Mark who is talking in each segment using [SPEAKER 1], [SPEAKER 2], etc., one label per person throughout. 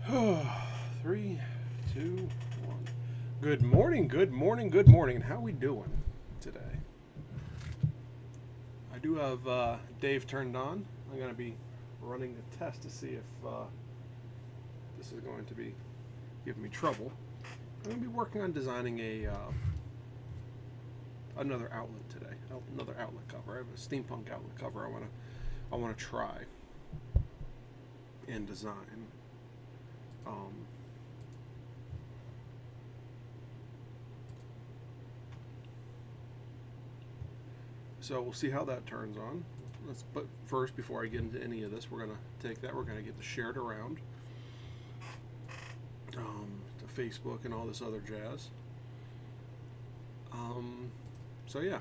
[SPEAKER 1] Three, two, one. Good morning, good morning, good morning. And how we doing today? I do have Dave turned on. I'm going to be running a test to see if this is going to be giving me trouble. I'm going to be working on designing another outlet today. Another outlet cover. I have a steampunk outlet cover I want to try and design. So we'll see how that turns on. But first, before I get into any of this, we're going to take that. We're going to get the shared around to Facebook and all this other jazz. So yeah.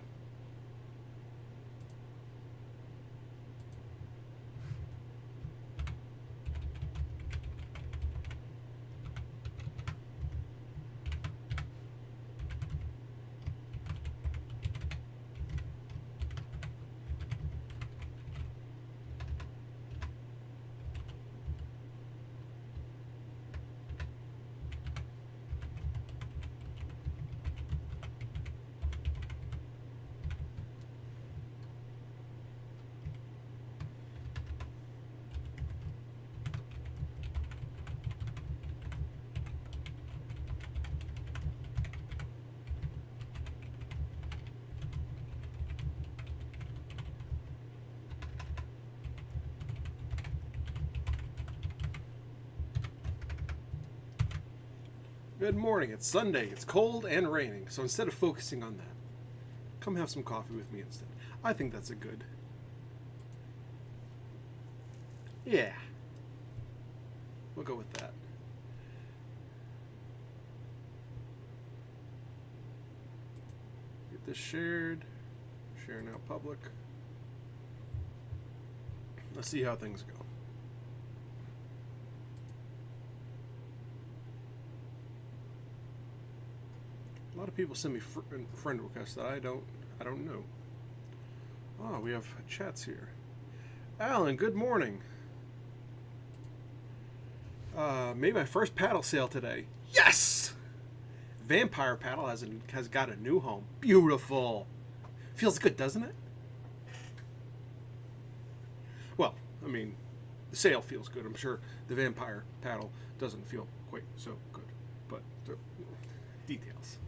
[SPEAKER 1] Good morning. It's Sunday. It's cold and raining. So instead of focusing on that, come have some coffee with me instead. I think that's a good. Yeah. We'll go with that. Get this shared. Share now public. Let's see how things go. A lot of people send me friend requests that I don't know. Oh, we have chats here. Alan, good morning. Made my first paddle sale today. Yes! Vampire paddle has got a new home. Beautiful. Feels good, doesn't it? Well, I mean, the sale feels good. I'm sure the vampire paddle doesn't feel quite so good, but details.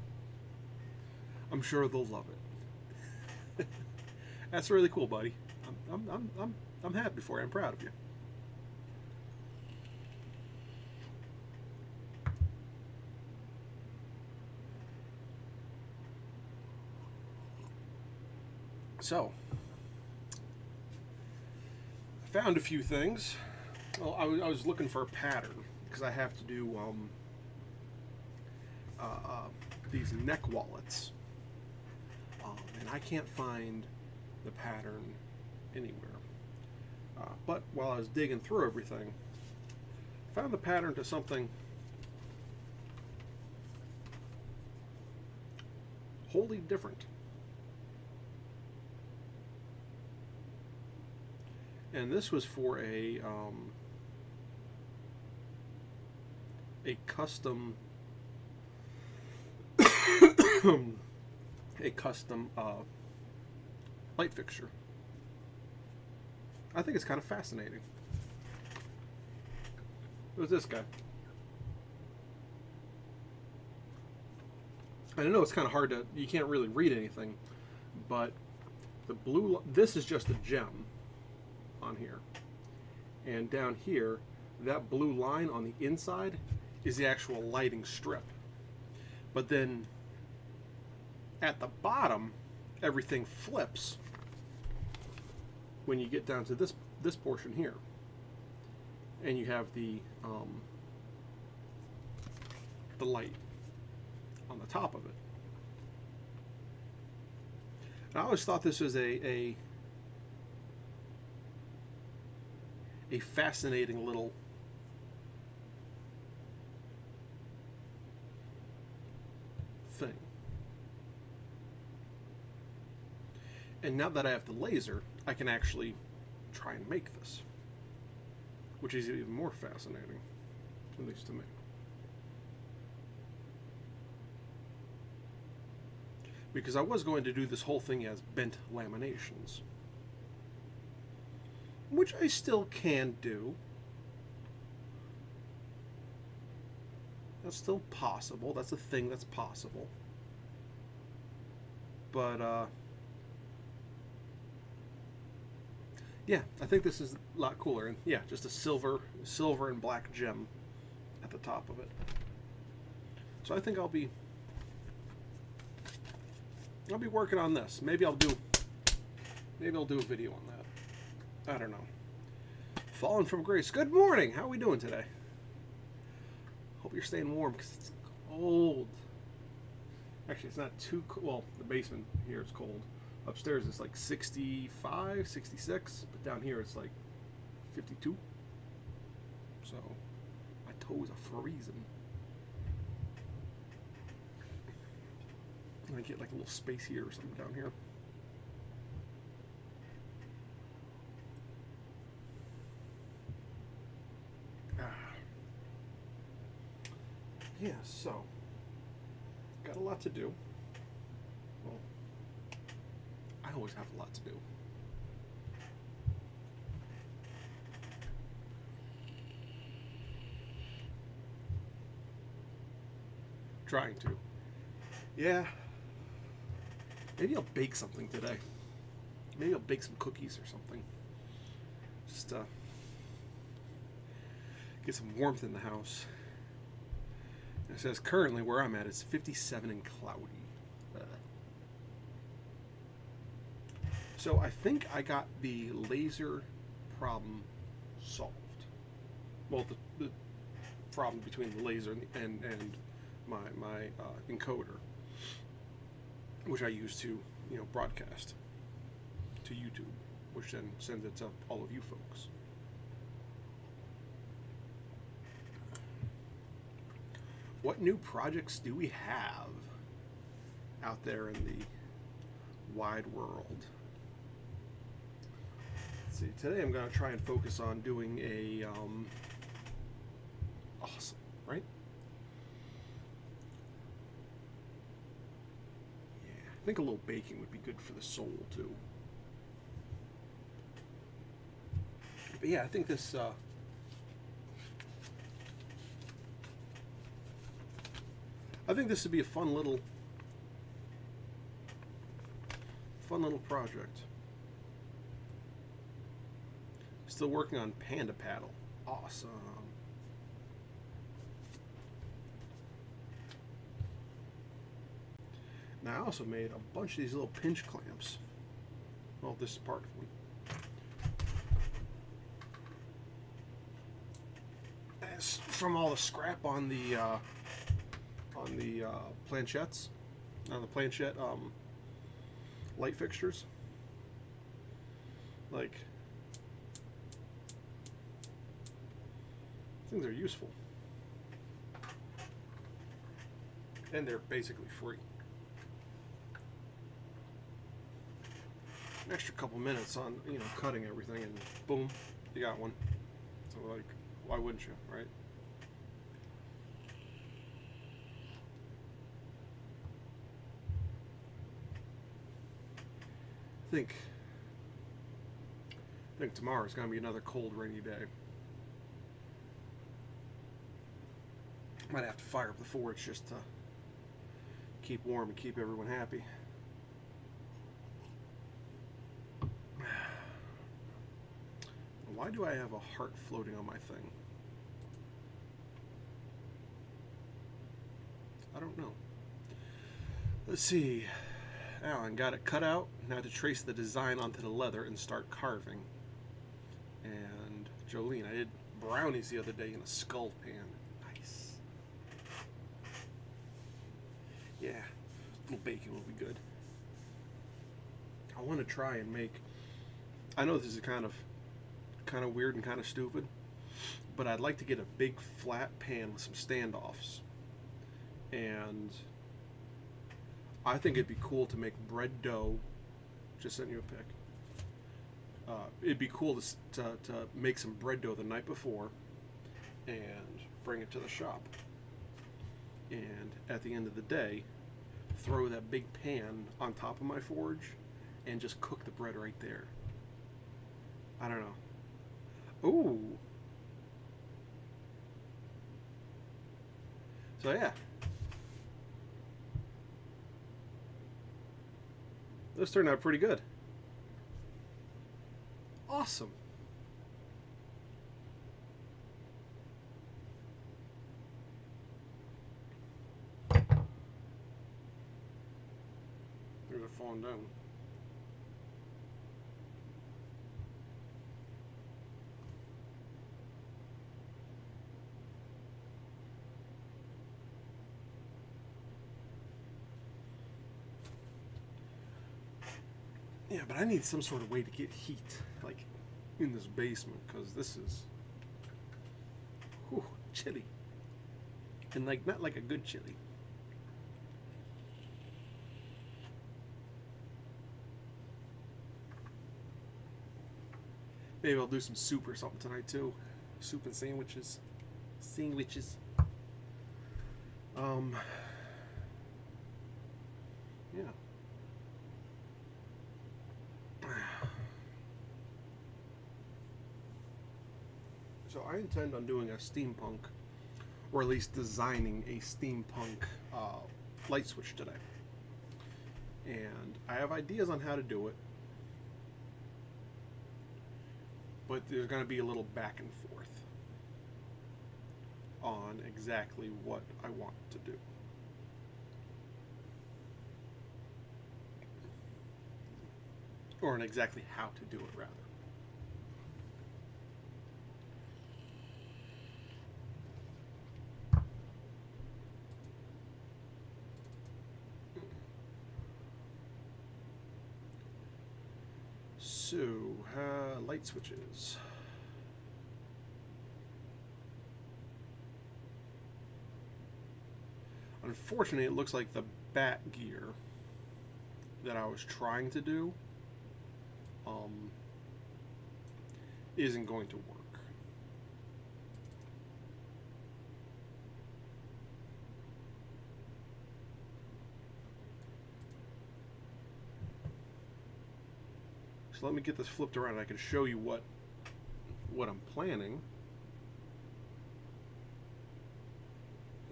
[SPEAKER 1] I'm sure they'll love it. That's really cool, buddy. I'm happy for you. I'm proud of you. So, I found a few things. Well, I was looking for a pattern because I have to do these neck wallets. And I can't find the pattern anywhere. But while I was digging through everything, I found the pattern to something wholly different. And this was for a custom light fixture. I think it's kind of fascinating. It was this guy. I know it's kind of hard to, you can't really read anything, but the blue, this is just a gem on here. And down here, that blue line on the inside is the actual lighting strip. But then at the bottom, everything flips when you get down to this portion here, and you have the light on the top of it. And I always thought this was a fascinating little thing. And now that I have the laser, I can actually try and make this, which is even more fascinating. at least to me. Because I was going to do this whole thing as bent laminations, which I still can do. That's still possible. That's a thing that's possible. But, yeah, I think this is a lot cooler. And yeah, just a silver and black gem at the top of it. So I think I'll be working on this. Maybe I'll do a video on that. I don't know. Fallen from grace. Good morning. How are we doing today? Hope you're staying warm because it's cold. Actually, it's not too cold. Well, the basement here is cold. Upstairs it's like 65, 66, but down here it's like 52. So my toes are freezing. I get like a little space here or something down here. Yeah, so got a lot to do. Well, I always have a lot to do. Trying to. Yeah. Maybe I'll bake something today. Maybe I'll bake some cookies or something. Just get some warmth in the house. It says currently where I'm at is 57 and cloudy. So I think I got the laser problem solved. Well, the problem between the laser and my encoder, which I use to, broadcast to YouTube, which then sends it to all of you folks. What new projects do we have out there in the wide world? Let's see. Today I'm going to try and focus on doing a awesome, right? Yeah, I think a little baking would be good for the soul too. But yeah, I think this would be a fun little project. Still working on Panda Paddle. Awesome. Now I also made a bunch of these little pinch clamps. Well, this is part of one. It's from all the scrap on the planchettes, on the planchette light fixtures. Like, things are useful, and they're basically free. An extra couple minutes on cutting everything, and boom, you got one. So like, why wouldn't you, right? I think tomorrow is going to be another cold, rainy day. Might have to fire up the forge just to keep warm and keep everyone happy. Why do I have a heart floating on my thing? I don't know. Let's see. Alan got it cut out. Now to trace the design onto the leather and start carving. And Jolene, I did brownies the other day in a skull pan. Nice. Yeah, a little baking will be good. I want to try and make. I know this is kind of weird and kind of stupid, but I'd like to get a big flat pan with some standoffs, and I think it'd be cool to make bread dough. Just sent you a pic. It'd be cool to make some bread dough the night before, and bring it to the shop. And at the end of the day, throw that big pan on top of my forge and just cook the bread right there. I don't know. Ooh. So yeah. This turned out pretty good. Awesome. There's it falling down. Yeah, but I need some sort of way to get heat, like, in this basement, because this is, whew, chilly. And, like, not like a good chili. Maybe I'll do some soup or something tonight, too. Soup and sandwiches. Sandwiches. Yeah. So I intend on doing a steampunk, or at least designing a steampunk light switch today. And I have ideas on how to do it, but there's going to be a little back and forth on exactly what I want to do. Or on exactly how to do it, rather. So, light switches. Unfortunately, it looks like the bat gear that I was trying to do isn't going to work. So let me get this flipped around. I can show you what I'm planning.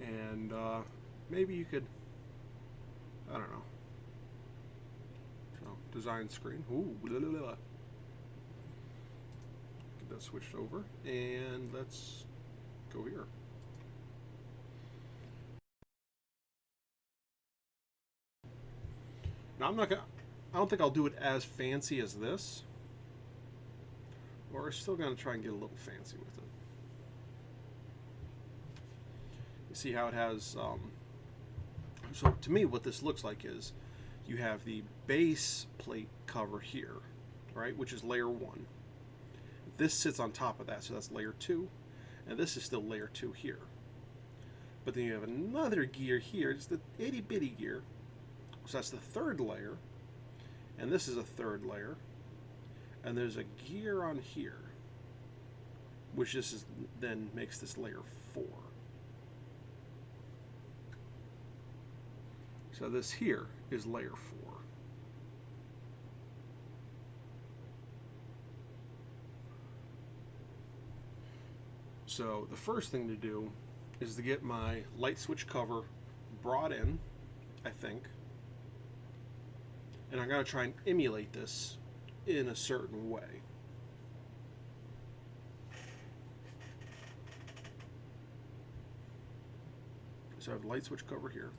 [SPEAKER 1] And maybe you could, I don't know. So, design screen. Ooh, blah, blah, blah. Get that switched over. And let's go here. Now I don't think I'll do it as fancy as this. We're still going to try and get a little fancy with it. You see how it has, so to me what this looks like is you have the base plate cover here, right, which is layer 1. This sits on top of that, so that's layer 2, and this is still layer 2 here. But then you have another gear here, it's the itty bitty gear, so that's the third layer, and this is a third layer, and there's a gear on here, which this is then makes this layer 4. So this here is layer 4. So the first thing to do is to get my light switch cover brought in, I think. And I'm going to try and emulate this in a certain way. So I have the light switch cover here.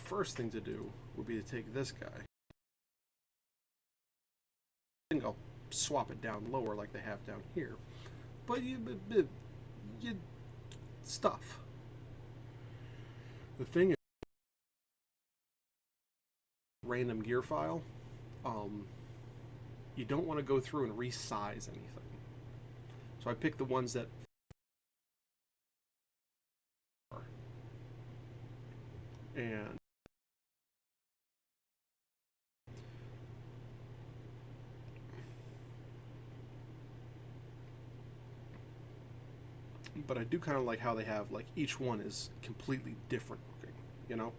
[SPEAKER 1] First thing to do would be to take this guy. I think I'll swap it down lower like they have down here. But you stuff. The thing is, random gear file, you don't want to go through and resize anything. So I picked the ones that and but I do kind of like how they have, like, each one is completely different looking, you know?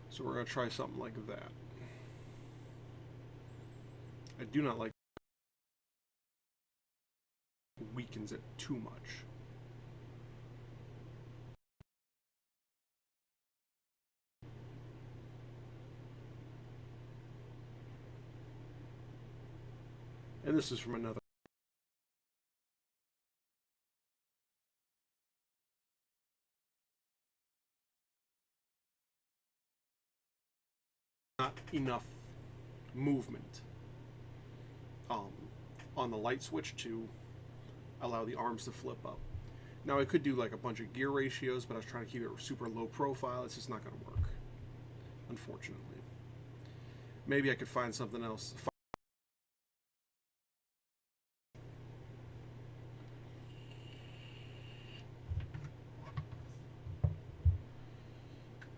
[SPEAKER 1] So we're going to try something like that. I do not like weakens it too much. And this is from another. Not enough movement on the light switch to allow the arms to flip up. Now I could do like a bunch of gear ratios, but I was trying to keep it super low profile. It's just not going to work, unfortunately. Maybe I could find something else.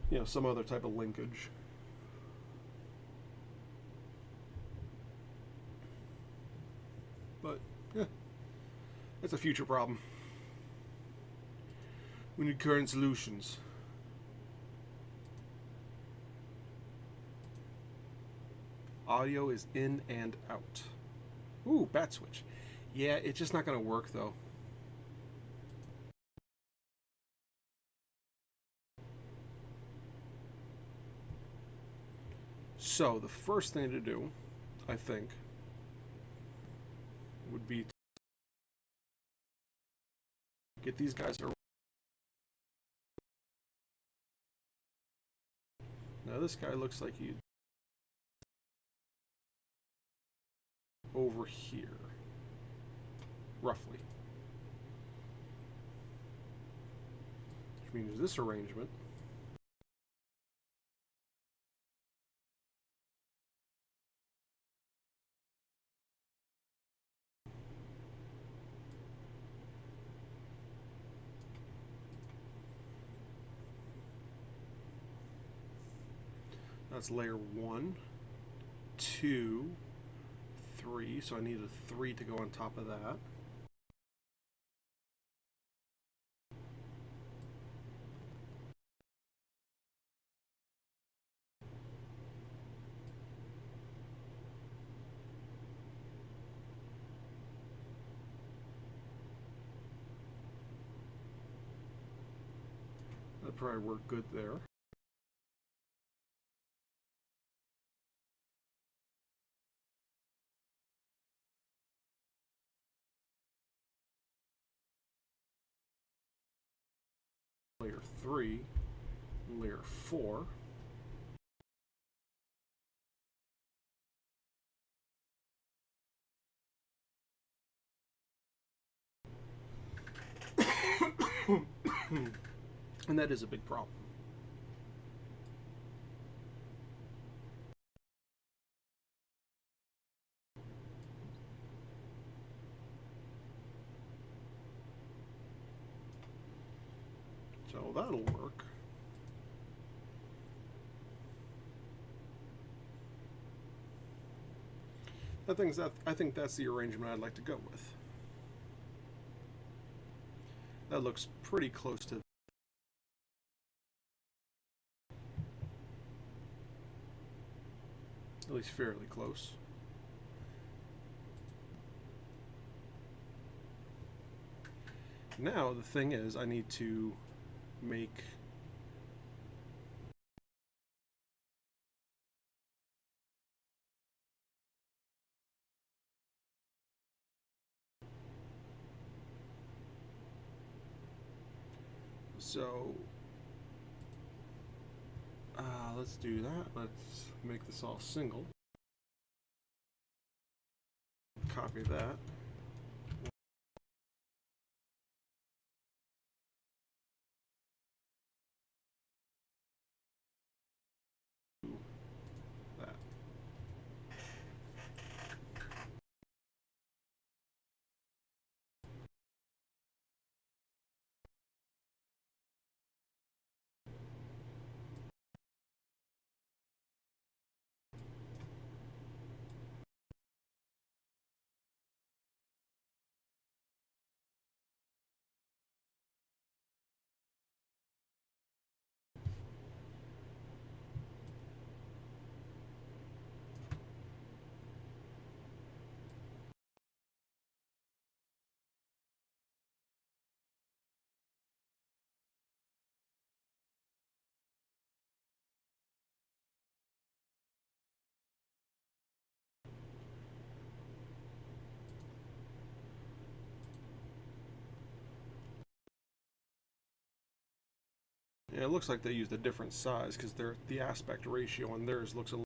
[SPEAKER 1] You know, some other type of linkage. But, yeah, that's a future problem. We need current solutions. Audio is in and out. Ooh, bat switch. Yeah, it's just not going to work, though. So, the first thing to do, I think, would be to get these guys around. Now this guy looks like he's over here, roughly. Which means this arrangement that's layer 1, 2, 3, so I need a 3 to go on top of that. That'd probably work good there. Layer 3, layer 4. And that is a big problem. So that'll work. I think that's the arrangement I'd like to go with. That looks pretty close to, at least fairly close. Now the thing is, I need to make so let's do that. Let's make this all single. Copy that. That. Yeah, it looks like they used a different size because the aspect ratio on theirs looks a little.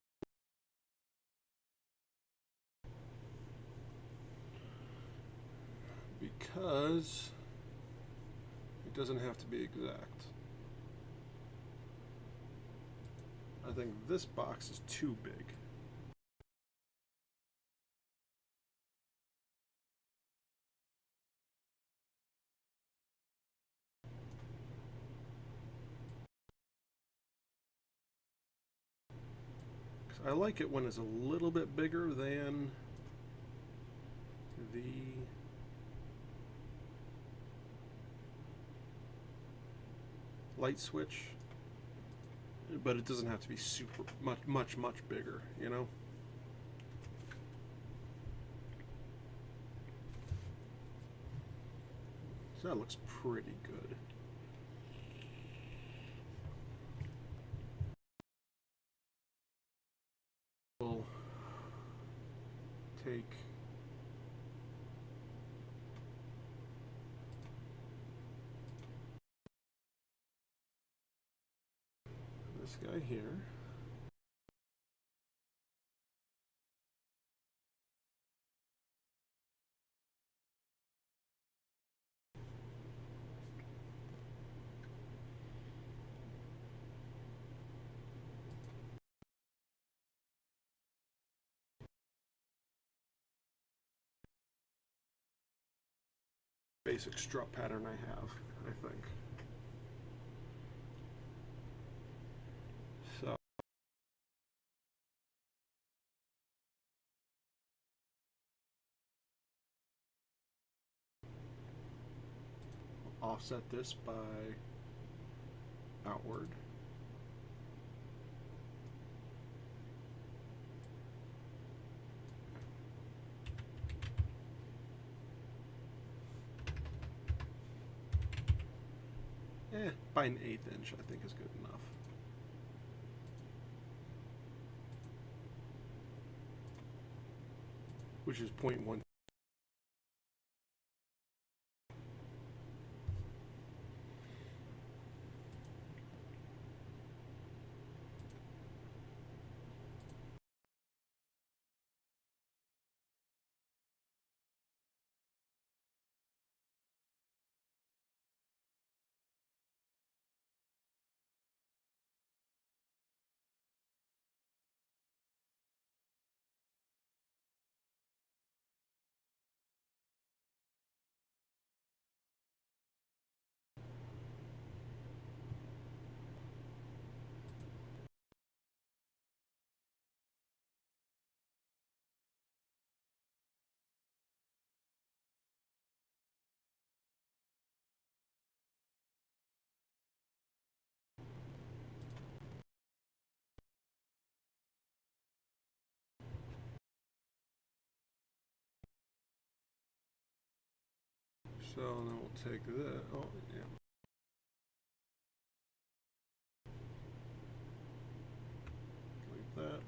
[SPEAKER 1] Because it doesn't have to be exact. I think this box is too big. I like it when it's a little bit bigger than the light switch, but it doesn't have to be super much bigger, you know. So that looks pretty good. We'll take this guy here. Basic strut pattern I have, I think. So offset this by outward. By an 1/8 inch, I think is good enough. Which is 0.1. So then we'll take that. Oh, yeah. Like that.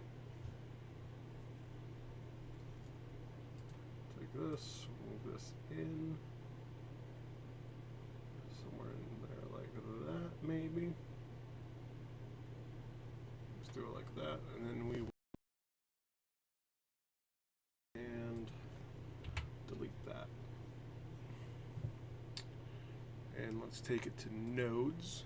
[SPEAKER 1] Take this, move this in. Somewhere in there like that, maybe. Let's do it like that, and then we and delete that. And let's take it to nodes.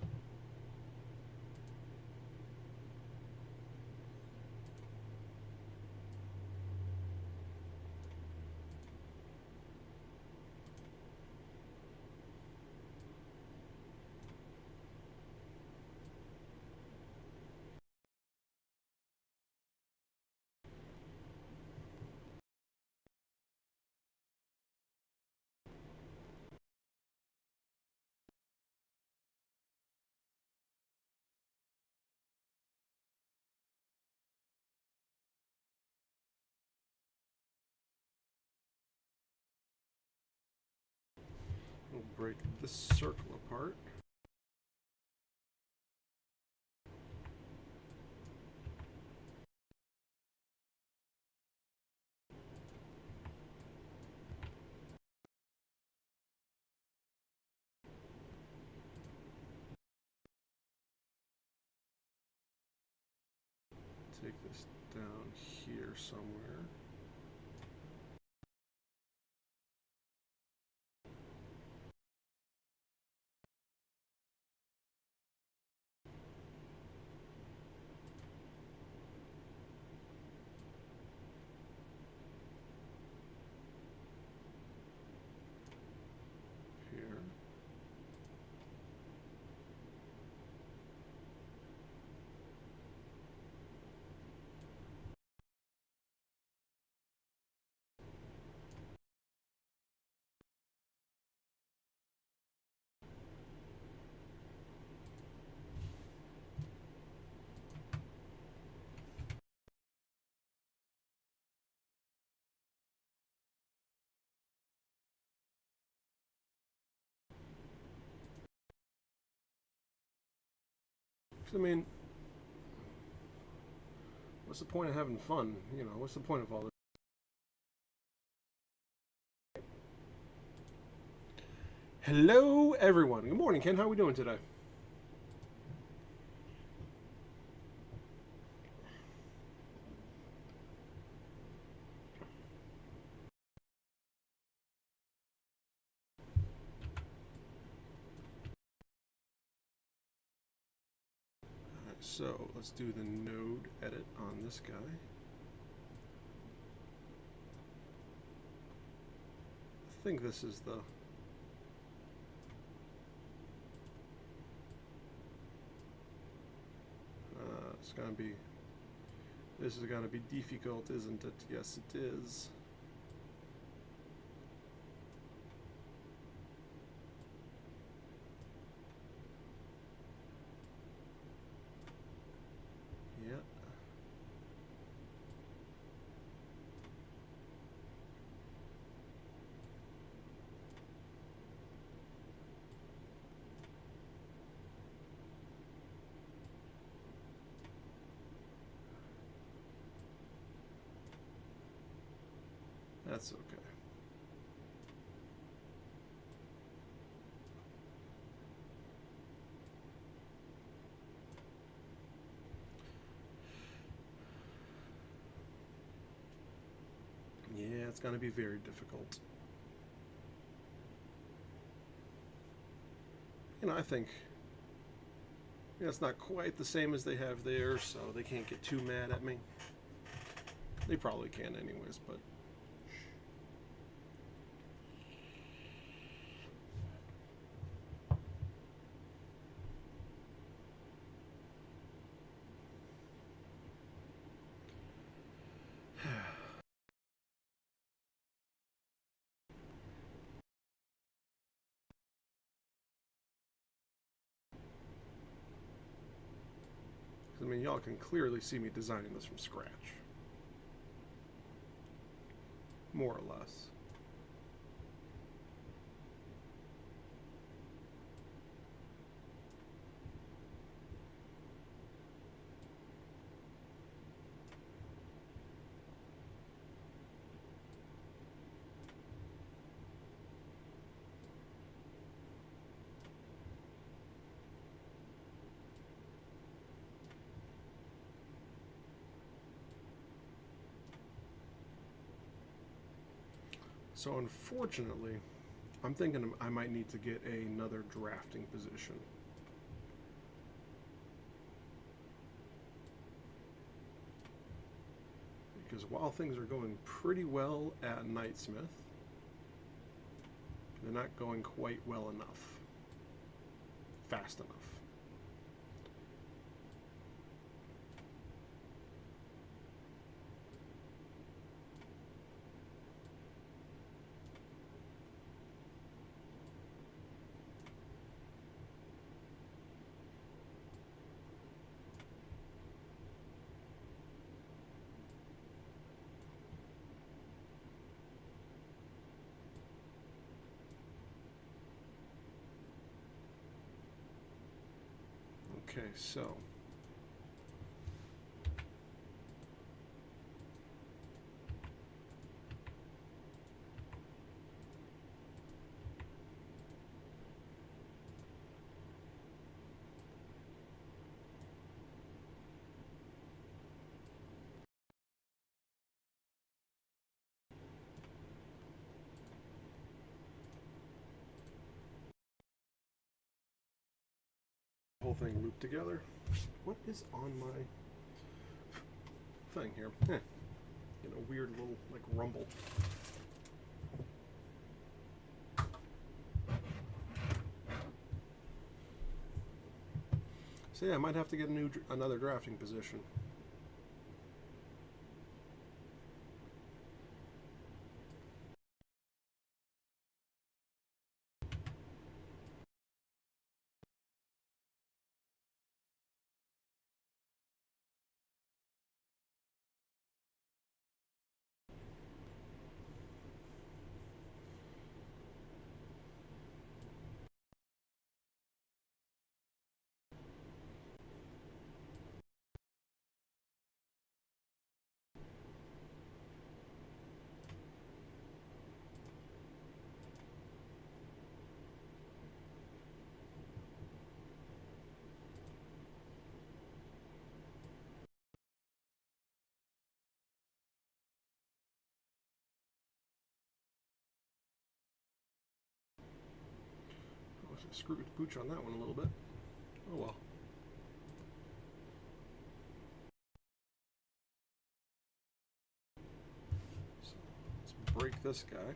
[SPEAKER 1] We'll break this circle apart. down here somewhere. Here. I mean, what's the point of having fun? You know, what's the point of all this? Hello, everyone. Good morning, Ken. How are we doing today? So let's do the node edit on this guy. I think this is the it's gonna be, this is gonna be difficult, isn't it? Yes, it is. Yeah. That's okay. Yeah, it's going to be very difficult. You know, I think, you know, it's not quite the same as they have there, so they can't get too mad at me. They probably can anyways, but I mean, y'all can clearly see me designing this from scratch. More or less. So unfortunately, I'm thinking I might need to get another drafting position. Because while things are going pretty well at Knightsmith, they're not going quite well enough. Fast enough. Okay, so whole thing looped together. What is on my thing here? You know, weird little like rumble. So yeah, I might have to get another drafting position. I screwed the pooch on that one a little bit. Oh well. So let's break this guy.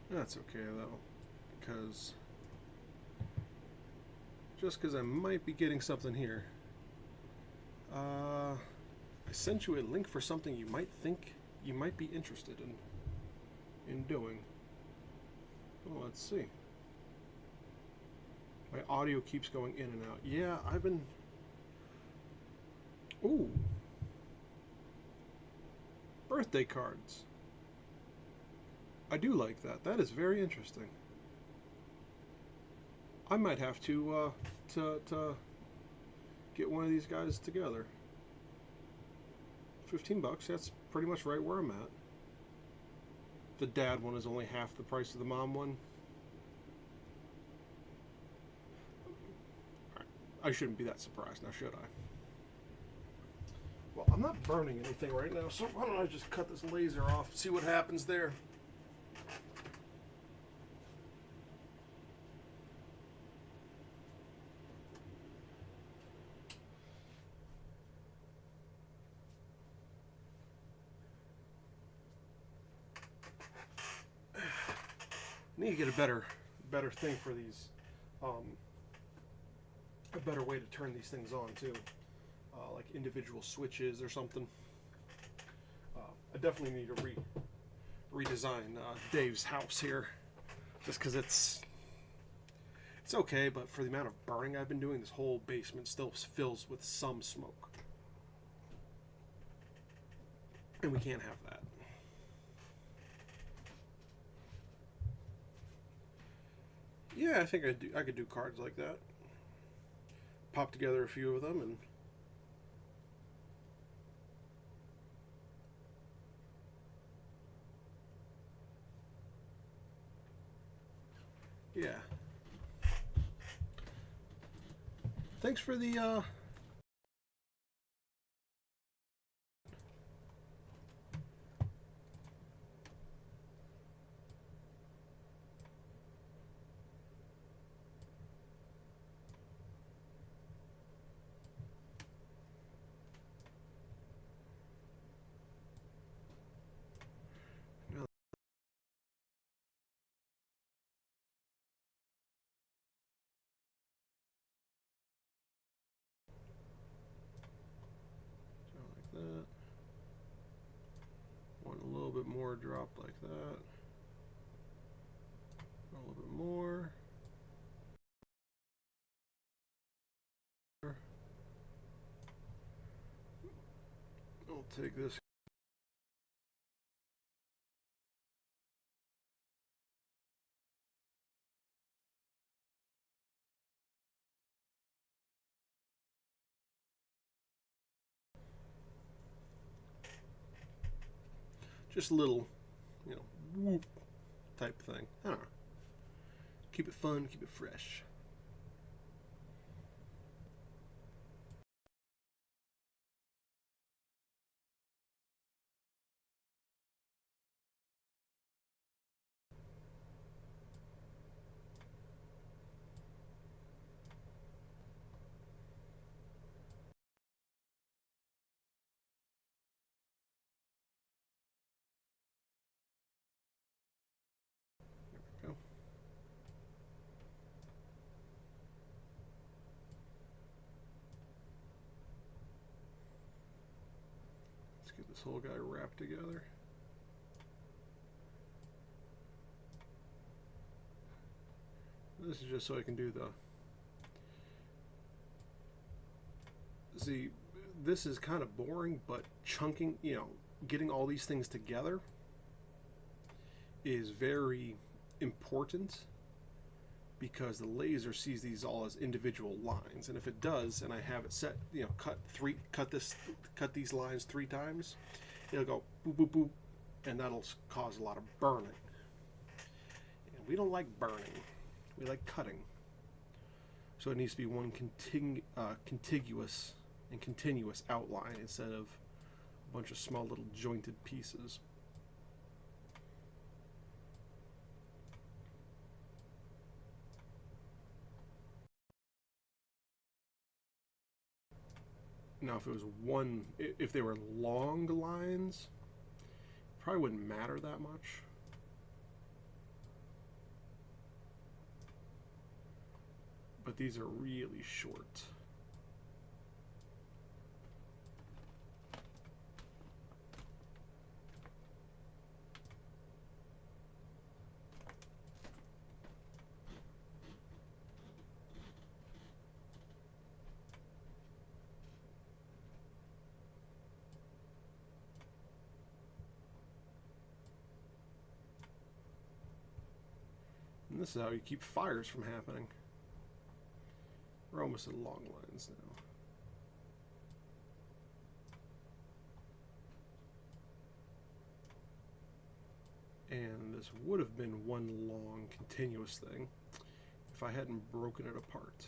[SPEAKER 1] That's okay though, because just because I might be getting something here. I sent you a link for something you might think you might be interested in doing. Well, let's see. My audio keeps going in and out. Yeah, I've been... Ooh. Birthday cards. I do like that. That is very interesting. I might have to get one of these guys together. $15, that's pretty much right where I'm at. The dad one is only half the price of the mom one. I shouldn't be that surprised now, should I? Well, I'm not burning anything right now, so why don't I just cut this laser off, see what happens there. Need to get a better thing for these, a better way to turn these things on too, like individual switches or something. I definitely need to redesign Dave's house here, just because it's okay, but for the amount of burning I've been doing, this whole basement still fills with some smoke. And we can't have that. Yeah, I think I could do cards like that. Pop together a few of them and yeah. Thanks for the like that. One a little bit more dropped like that. A little bit more. I'll take this. Just a little, whoop type thing. I don't know. Keep it fun, keep it fresh. There we go. Let's get this whole guy wrapped together. This is just so I can do the... See, this is kind of boring, but chunking, getting all these things together is very important because the laser sees these all as individual lines, and if it does, and I have it set, cut these lines 3 times, it'll go boop boop boop, and that'll cause a lot of burning. And we don't like burning; we like cutting. So it needs to be one contiguous and continuous outline instead of a bunch of small little jointed pieces. Now, if it was if they were long lines, it probably wouldn't matter that much. But these are really short. And this is how you keep fires from happening. We're almost at long lines now. And this would have been one long continuous thing if I hadn't broken it apart.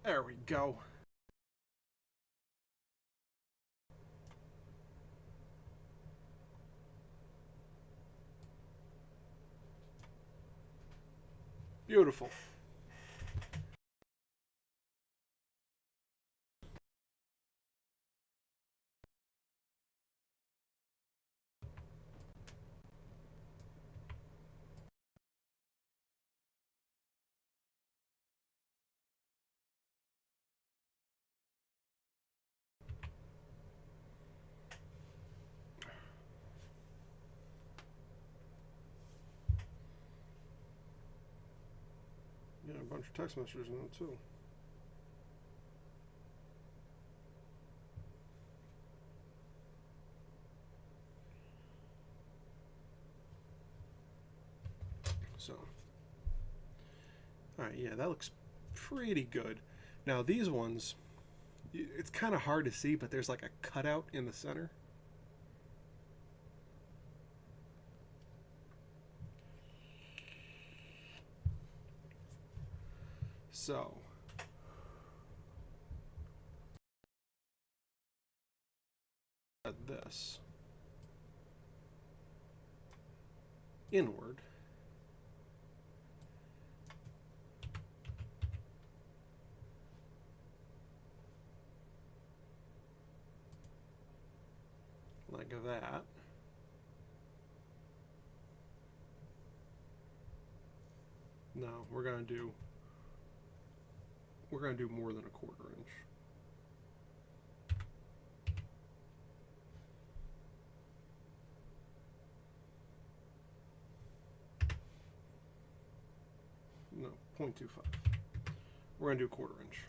[SPEAKER 1] There we go. Beautiful. Yeah, a bunch of text messages in them too. So, all right, yeah, that looks pretty good. Now these ones, it's kind of hard to see, but there's like a cutout in the center. So, at this inward, like that. No, we're gonna do more than a 1/4 inch. No, 0.25. We're gonna do 1/4 inch.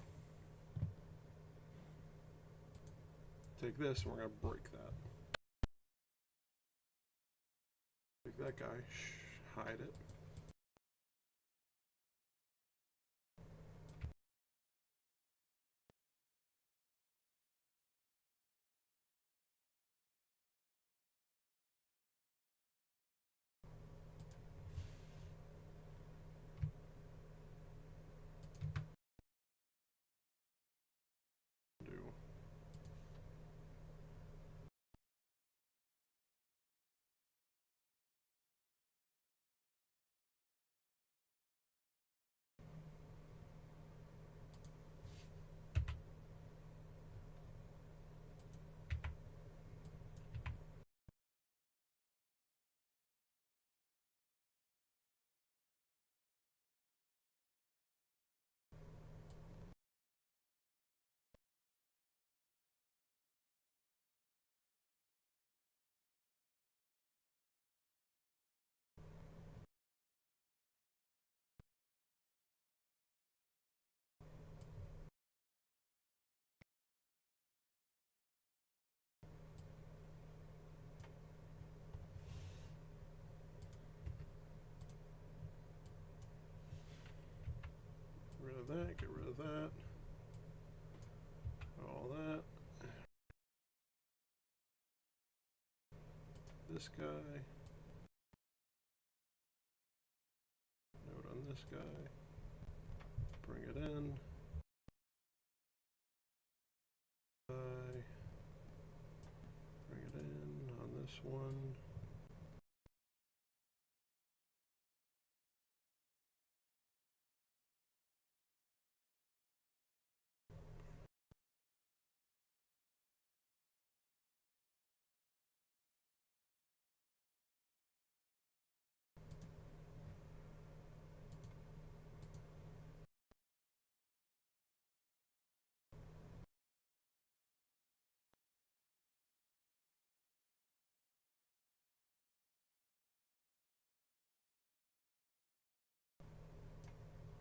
[SPEAKER 1] Take this and we're gonna break that. Take that guy, hide it. Rid of that, get rid of that. All that. This guy. Note on this guy. Bring it in. Bring it in on this one.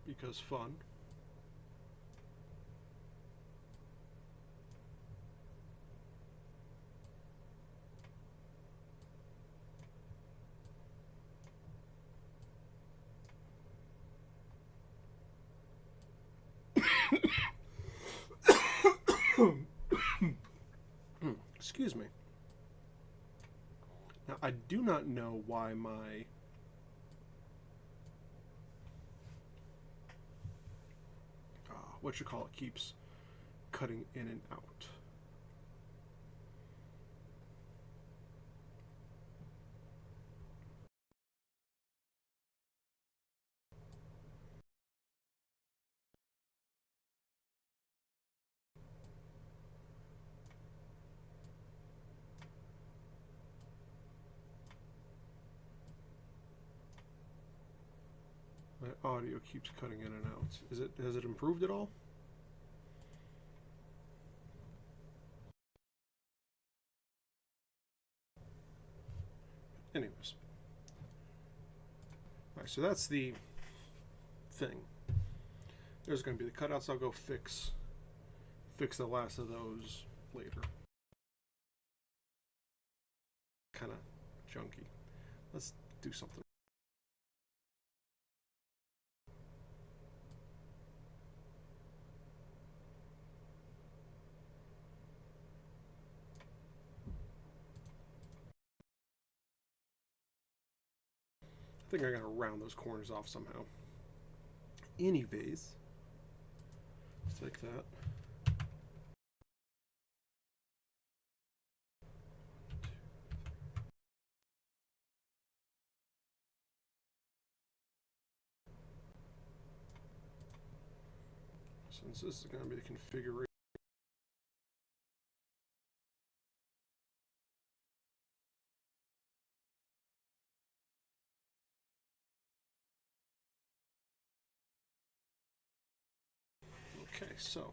[SPEAKER 1] Because fun. Excuse me. Now, I do not know why my keeps cutting in and out. My audio keeps cutting in and out. Has it improved at all? Anyways. Alright, so that's the thing. There's going to be the cutouts. I'll go fix the last of those later. Kind of junky. Let's do something. I think I gotta round those corners off somehow. Anyways, just like that. Since this is going to be the configuration. Okay, so,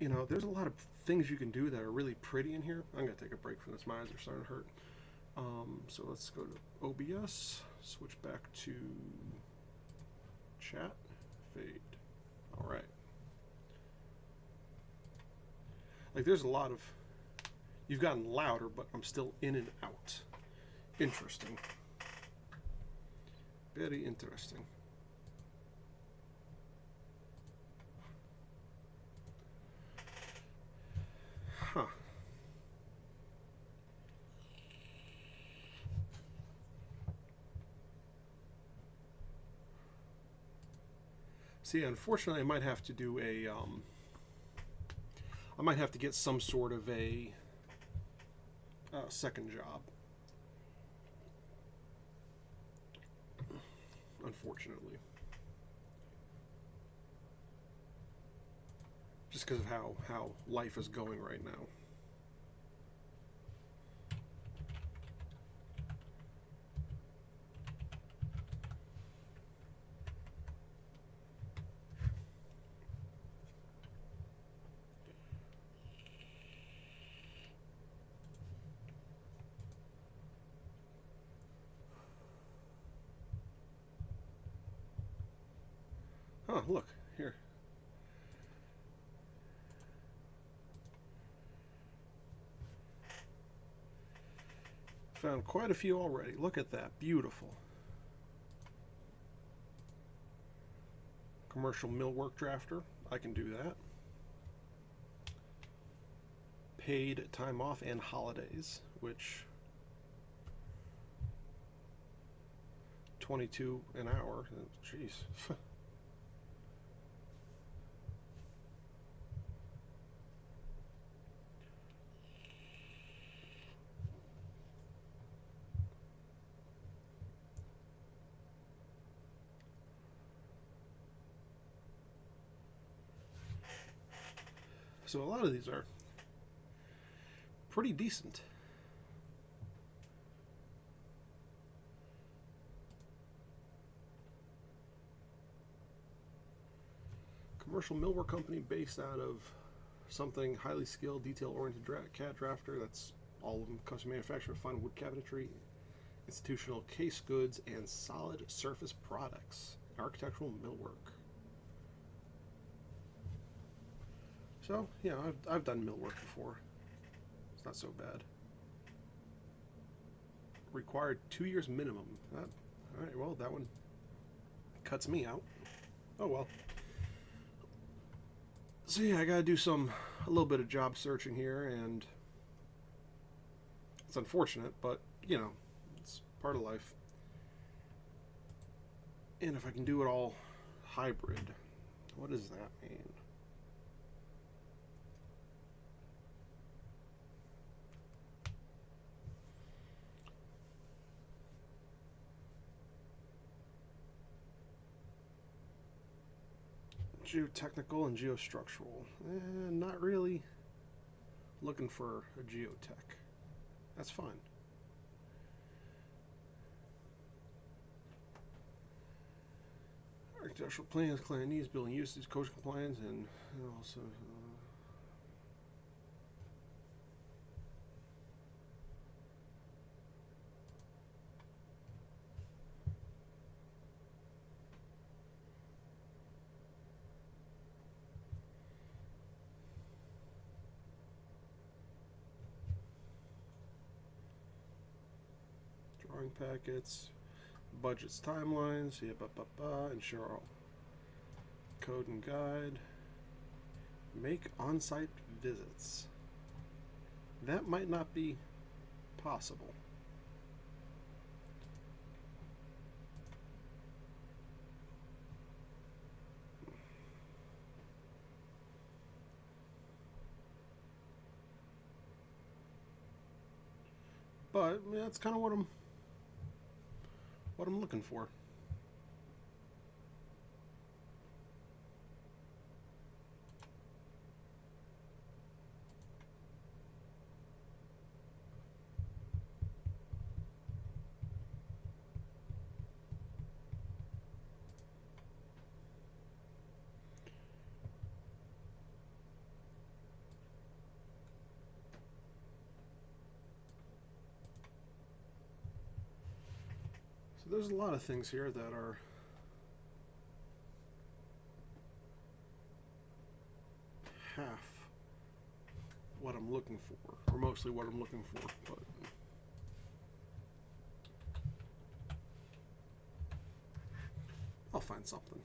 [SPEAKER 1] you know, there's a lot of things you can do that are really pretty in here. I'm going to take a break from this. My eyes are starting to hurt. So let's go to OBS, switch back to chat, fade. All right. Like, there's a lot of, you've gotten louder, but I'm still in and out. Interesting. Very interesting. Huh. See, unfortunately, I might have to do a, I might have to get some sort of a second job. Unfortunately. Just because of how life is going right now. Huh, look, here. Found quite a few already. Look at that. Beautiful. Commercial millwork drafter. I can do that. Paid time off and holidays, which 22 an hour. Jeez. So a lot of these are pretty decent. Commercial millwork company based out of something highly skilled, detail-oriented CAD drafter. That's all of them. Custom manufacturer of fine wood cabinetry, institutional case goods, and solid surface products. Architectural millwork. So, yeah, I've done millwork before. It's not so bad. Required 2 years minimum. All right, well, that one cuts me out. Oh, well. So, yeah, I got to do a little bit of job searching here, and it's unfortunate, but, you know, it's part of life. And if I can do it all hybrid, what does that mean? Geotechnical and geostructural. Not really looking for a geotech. That's fine. Architectural plans, client needs, building uses, code compliance, and also drawing packets, budgets, timelines, ensure all code and guide, make on-site visits. That might not be possible. But yeah, that's kind of what I'm looking for. So there's a lot of things here that are half what I'm looking for, or mostly what I'm looking for, but I'll find something.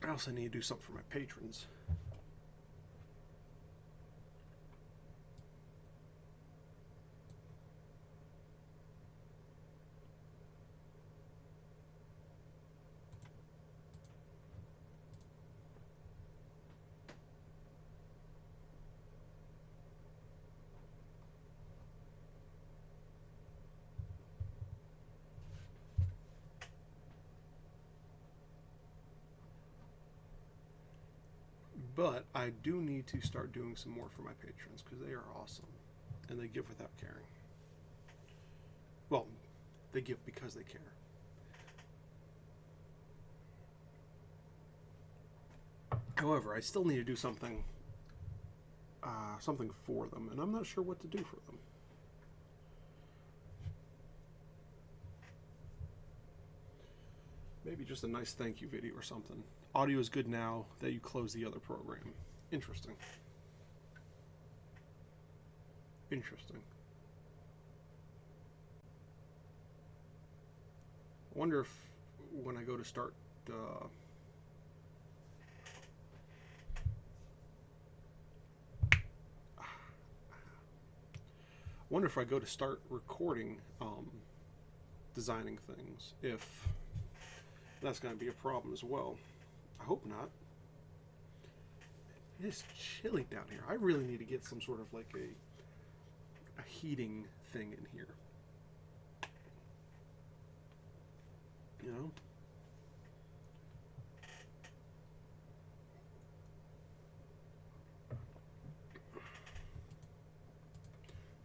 [SPEAKER 1] I also need to do something for my patrons. But I do need to start doing some more for my patrons because they are awesome and they give without caring. Well, they give because they care. However, I still need to do something for them, and I'm not sure what to do for them. Maybe just a nice thank you video or something. Audio is good now that you close the other program. Interesting. Interesting. I wonder if when I go to start recording designing things, if that's going to be a problem as well. I hope not. It is chilly down here. I really need to get some sort of like a heating thing in here. You know?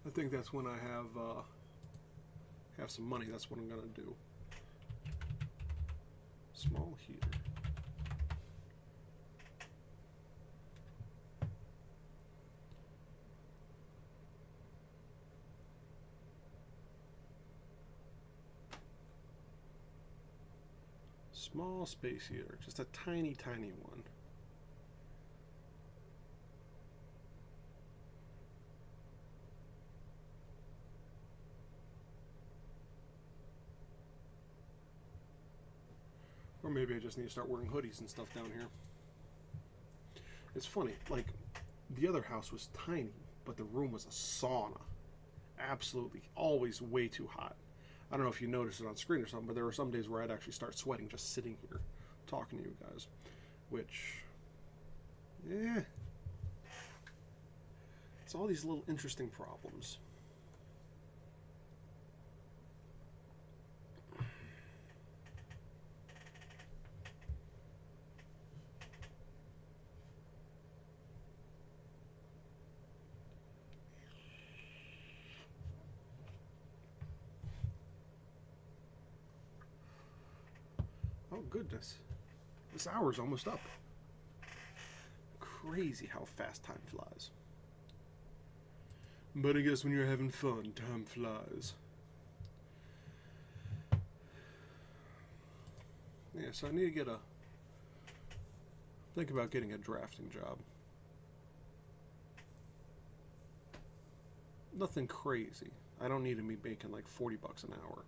[SPEAKER 1] I think that's when I have some money. That's what I'm gonna do. Small heater. Small space heater, just a tiny, tiny one. Or maybe I just need to start wearing hoodies and stuff down here. It's funny, like, the other house was tiny, but the room was a sauna. Absolutely, always way too hot. I don't know if you noticed it on screen or something, but there were some days where I'd actually start sweating just sitting here talking to you guys. Which, yeah, it's all these little interesting problems. Oh, goodness. This hour's almost up. Crazy how fast time flies. But I guess when you're having fun, time flies. Yeah, so I need to think about getting a drafting job. Nothing crazy. I don't need to be making like $40 an hour.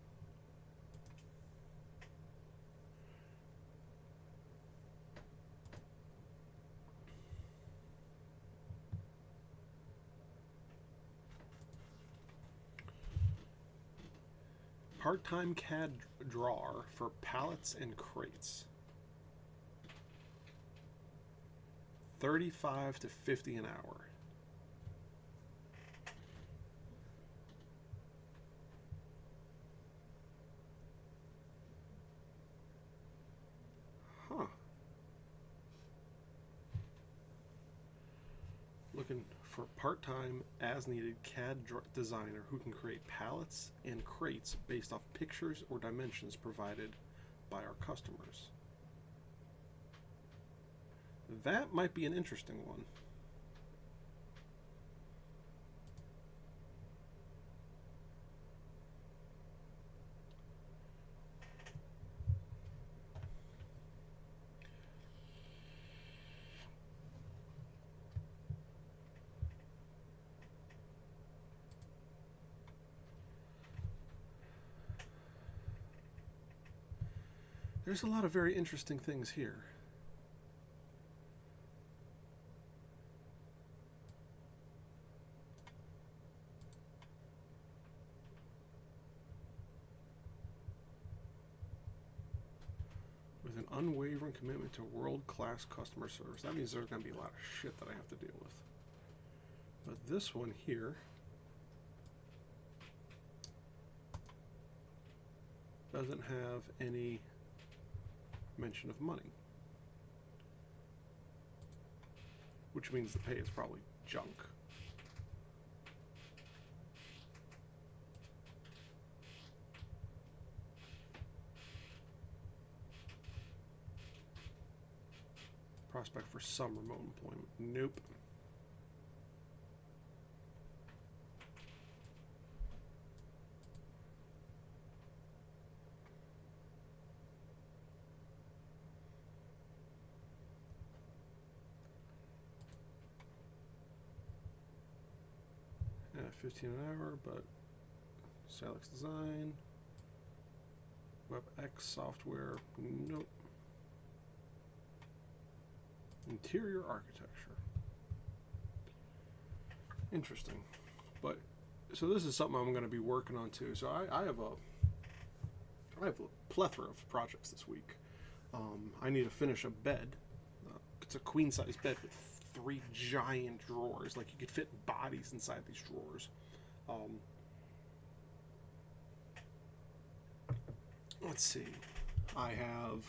[SPEAKER 1] Part-time CAD drawer for pallets and crates. 35 to 50 an hour. Huh. Looking for part-time, as-needed CAD designer who can create pallets and crates based off pictures or dimensions provided by our customers. That might be an interesting one. There's a lot of very interesting things here. With an unwavering commitment to world-class customer service. That means there's going to be a lot of shit that I have to deal with. But this one here doesn't have any mention of money, which means the pay is probably junk. Prospect for some remote employment. Nope. Yeah, 15 an hour, but Salix Design, WebX software, nope. Interior architecture. Interesting. But so this is something I'm going to be working on too. So I have a plethora of projects this week. I need to finish a bed. It's a queen size bed with 3 giant drawers. Like you could fit bodies inside these drawers. Let's see. I have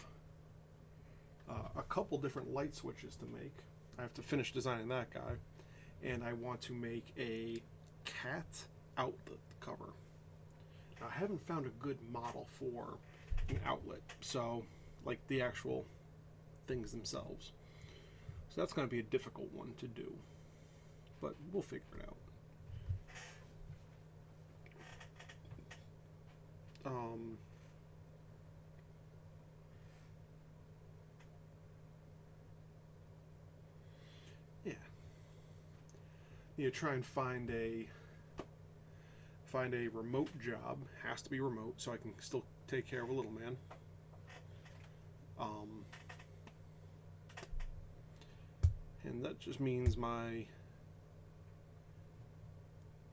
[SPEAKER 1] a couple different light switches to make. I have to finish designing that guy. And I want to make a cat outlet cover. Now, I haven't found a good model for an outlet. So, like the actual things themselves. So that's going to be a difficult one to do. But we'll figure it out. Yeah. You try and find a remote job. Has to be remote, so I can still take care of a little man. And that just means my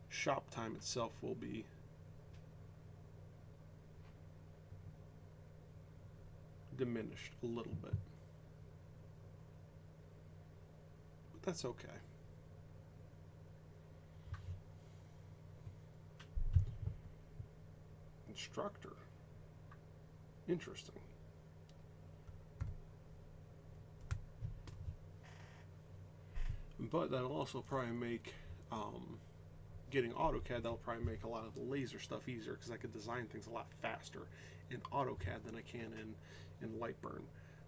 [SPEAKER 1] shop time itself will be diminished a little bit. But that's okay. Instructor. Interesting. But that'll also probably make getting AutoCAD, that'll probably make a lot of the laser stuff easier because I could design things a lot faster in AutoCAD than I can in Lightburn.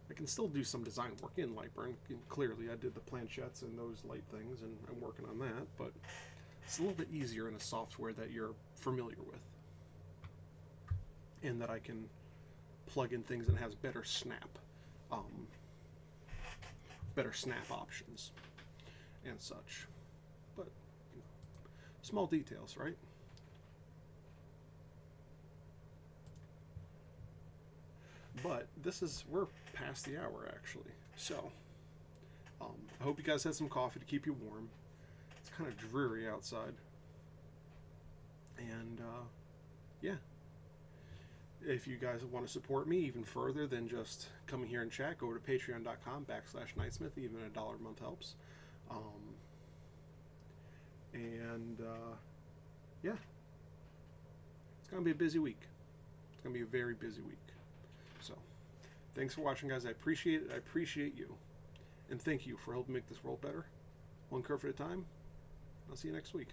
[SPEAKER 1] I can still do some design work in Lightburn. Clearly, I did the planchettes and those light things, and I'm working on that, but it's a little bit easier in a software that you're familiar with, and that I can plug in things that has better snap options and such. But you know, small details, right? But we're past the hour actually, so I hope you guys had some coffee to keep you warm. It's kind of dreary outside, and yeah, if you guys want to support me even further than just coming here and chat, go over to patreon.com/Knightsmith. Even $1 a month helps. Yeah, it's gonna be a busy week. It's gonna be a very busy week. So, thanks for watching, guys. I appreciate it. I appreciate you, and thank you for helping make this world better, one kerf at a time. I'll see you next week.